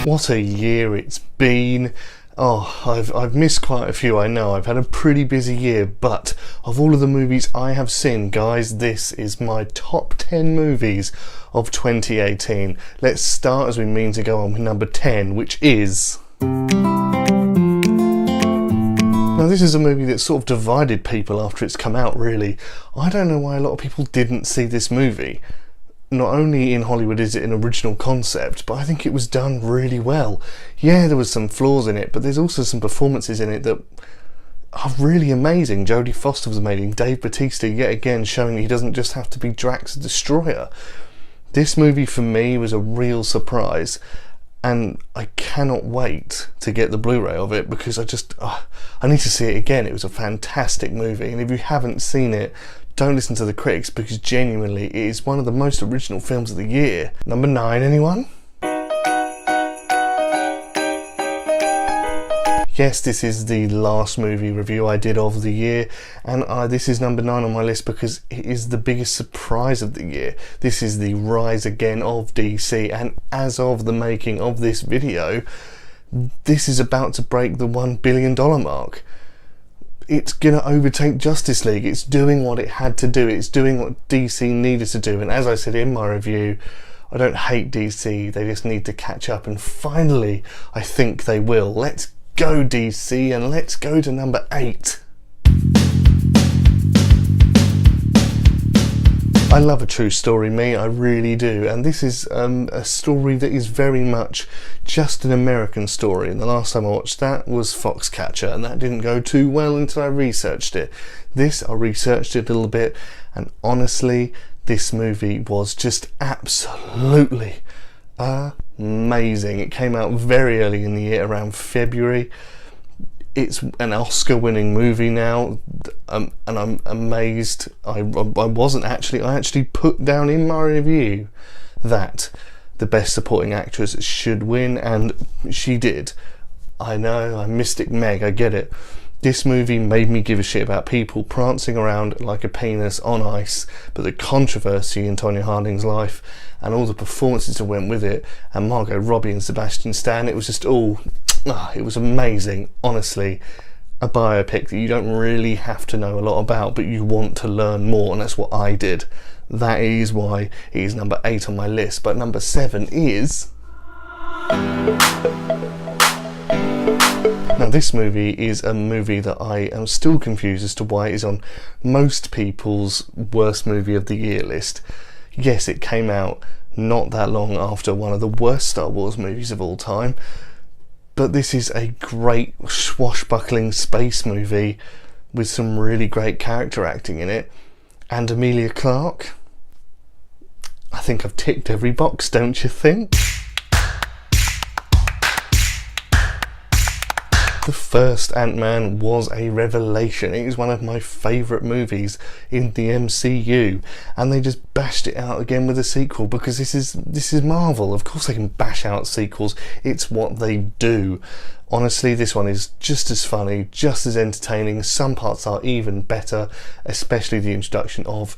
What a year it's been. Oh, I've missed quite a few, I know. I've had a pretty busy year, but of all of the movies I have seen, guys, this is my top 10 movies of 2018. Let's start as we mean to go on with number 10, which is... Now, this is a movie that sort of divided people after it's come out, really. I don't know why a lot of people didn't see this movie. Not only in Hollywood is it an original concept, but I think it was done really well. Yeah, there was some flaws in it, but there's also some performances in it that are really amazing. Jodie Foster was amazing. Dave Bautista, yet again, showing he doesn't just have to be Drax the Destroyer. This movie, for me, was a real surprise, and I cannot wait to get the Blu-ray of it, because I need to see it again. It was a fantastic movie, and if you haven't seen it, don't listen to the critics, because genuinely it is one of the most original films of the year. Number 9, anyone? Yes, this is the last movie review I did of the year, and this is number 9 on my list because it is the biggest surprise of the year. This is the rise again of DC, and as of the making of this video, this is about to break the $1 billion mark. It's gonna overtake Justice League. It's doing what it had to do. It's doing what DC needed to do. And as I said in my review, I don't hate DC. They just need to catch up. And finally, I think they will. Let's go, DC, and let's go to number 8. I love a true story, me, I really do, and this is a story that is very much just an American story, and the last time I watched that was Foxcatcher, and that didn't go too well until I researched it. I researched it a little bit, and honestly, this movie was just absolutely amazing. It came out very early in the year, around February. It's an Oscar-winning movie now, and I'm amazed. I actually put down in my review that the Best Supporting Actress should win, and she did. I know, I'm Mystic Meg, I get it. This movie made me give a shit about people prancing around like a penis on ice, but the controversy in Tonya Harding's life and all the performances that went with it, and Margot Robbie and Sebastian Stan, it was just all... it was amazing, honestly. A biopic that you don't really have to know a lot about, but you want to learn more, and that's what I did. That is why it is number 8 on my list. But number 7 is... Now, this movie is a movie that I am still confused as to why it is on most people's worst movie of the year list. Yes, it came out not that long after one of the worst Star Wars movies of all time, but this is a great swashbuckling space movie with some really great character acting in it. And Emilia Clarke, I think I've ticked every box, don't you think? The first Ant-Man was a revelation. It is one of my favourite movies in the MCU, and they just bashed it out again with a sequel, because this is Marvel. Of course they can bash out sequels. It's what they do. Honestly, this one is just as funny, just as entertaining. Some parts are even better, especially the introduction of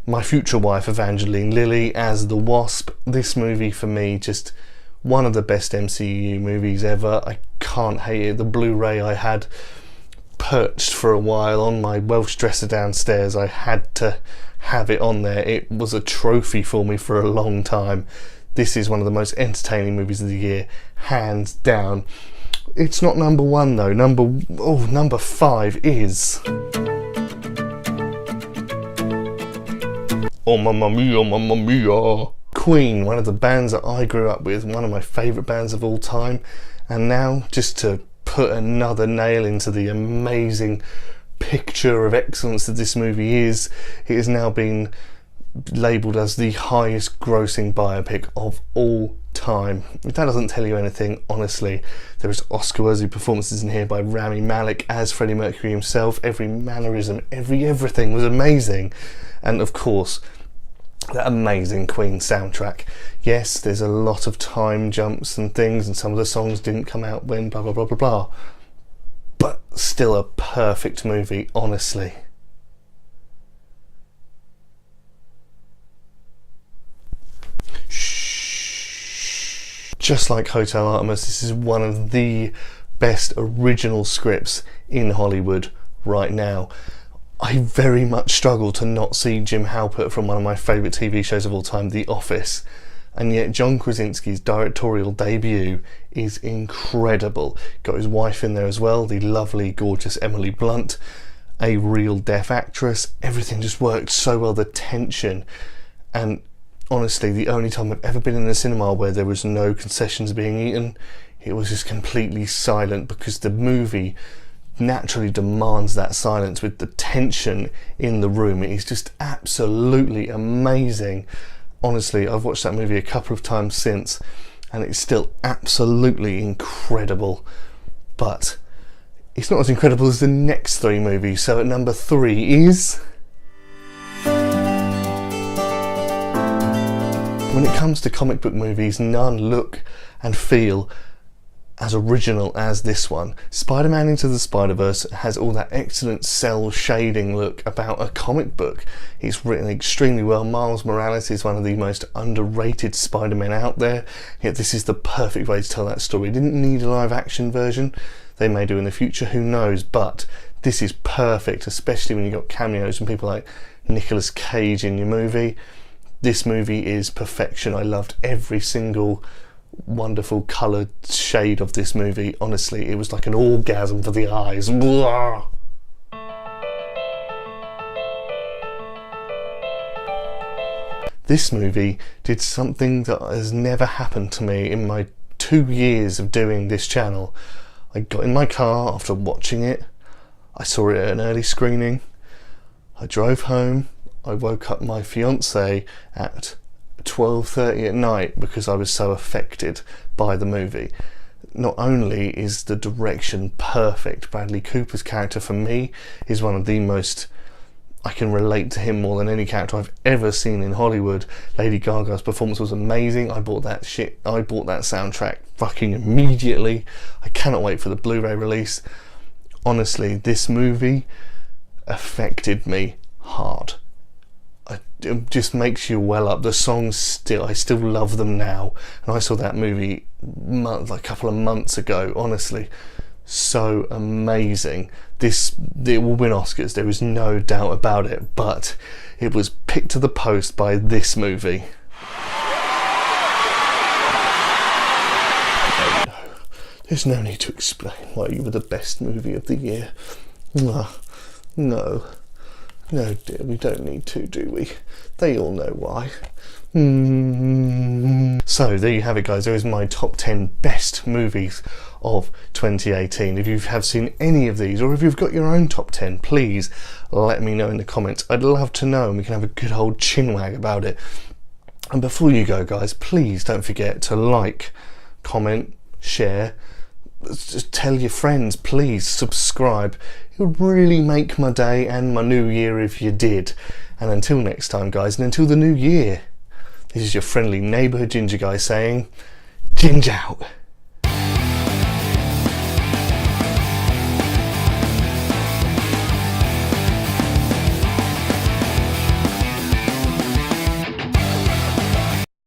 my future wife Evangeline Lilly as the Wasp. This movie for me, just one of the best MCU movies ever. I can't hate it. The Blu-ray I had perched for a while on my Welsh dresser downstairs. I had to have it on there. It was a trophy for me for a long time. This is one of the most entertaining movies of the year, hands down. It's not number 1 though. Number 5 is... Oh, Mamma Mia, Mamma Mia. Queen, one of the bands that I grew up with, one of my favourite bands of all time, and now, just to put another nail into the amazing picture of excellence that this movie is, it has now been labelled as the highest grossing biopic of all time. If that doesn't tell you anything, honestly, there is Oscar-worthy performances in here by Rami Malek as Freddie Mercury himself. Every mannerism, everything was amazing, and of course, that amazing Queen soundtrack. Yes, there's a lot of time jumps and things, and some of the songs didn't come out when blah blah blah blah blah, but still a perfect movie, honestly. just like Hotel Artemis, this is one of the best original scripts in Hollywood right now. I very much struggle to not see Jim Halpert from one of my favourite TV shows of all time, The Office. And yet John Krasinski's directorial debut is incredible. Got his wife in there as well, the lovely, gorgeous Emily Blunt, a real deaf actress. Everything just worked so well, the tension. And honestly, the only time I've ever been in a cinema where there was no concessions being eaten, it was just completely silent, because the movie naturally demands that silence with the tension in the room. It is just absolutely amazing. Honestly, I've watched that movie a couple of times since, and it's still absolutely incredible. But it's not as incredible as the next three movies. So at number 3 is... When it comes to comic book movies, none look and feel as original as this one. Spider-Man Into the Spider-Verse has all that excellent cell shading look about a comic book. It's written extremely well. Miles Morales is one of the most underrated Spider-Men out there, yet this is the perfect way to tell that story. It didn't need a live action version. They may do in the future, who knows, but this is perfect, especially when you've got cameos from people like Nicolas Cage in your movie. This movie is perfection. I loved every single wonderful coloured shade of this movie. Honestly, it was like an orgasm for the eyes. Blah. This movie did something that has never happened to me in my 2 years of doing this channel. I got in my car after watching it. I saw it at an early screening. I drove home. I woke up my fiance at 12:30 at night because I was so affected by the movie. Not only is the direction perfect, Bradley Cooper's character for me is one of the most, I can relate to him more than any character I've ever seen in Hollywood. Lady Gaga's performance was amazing. I bought that soundtrack fucking immediately. I cannot wait for the Blu-ray release. Honestly, this movie affected me hard. It just makes you well up. The songs I still love them now, and I saw that movie like a couple of months ago. Honestly, so amazing. It will win Oscars, there is no doubt about it, but it was picked to the post by this movie. There's no need to explain why you were the best movie of the year. No. No dear, we don't need to, do we? They all know why. So there you have it, guys. There is my top 10 best movies of 2018. If you have seen any of these, or if you've got your own top 10, please let me know in the comments. I'd love to know, and we can have a good old chinwag about it. And before you go, guys, please don't forget to like, comment, share, just tell your friends, please subscribe. It would really make my day and my new year if you did. And until next time, guys, and until the new year, this is your friendly neighbourhood ginger guy saying, Ginge out.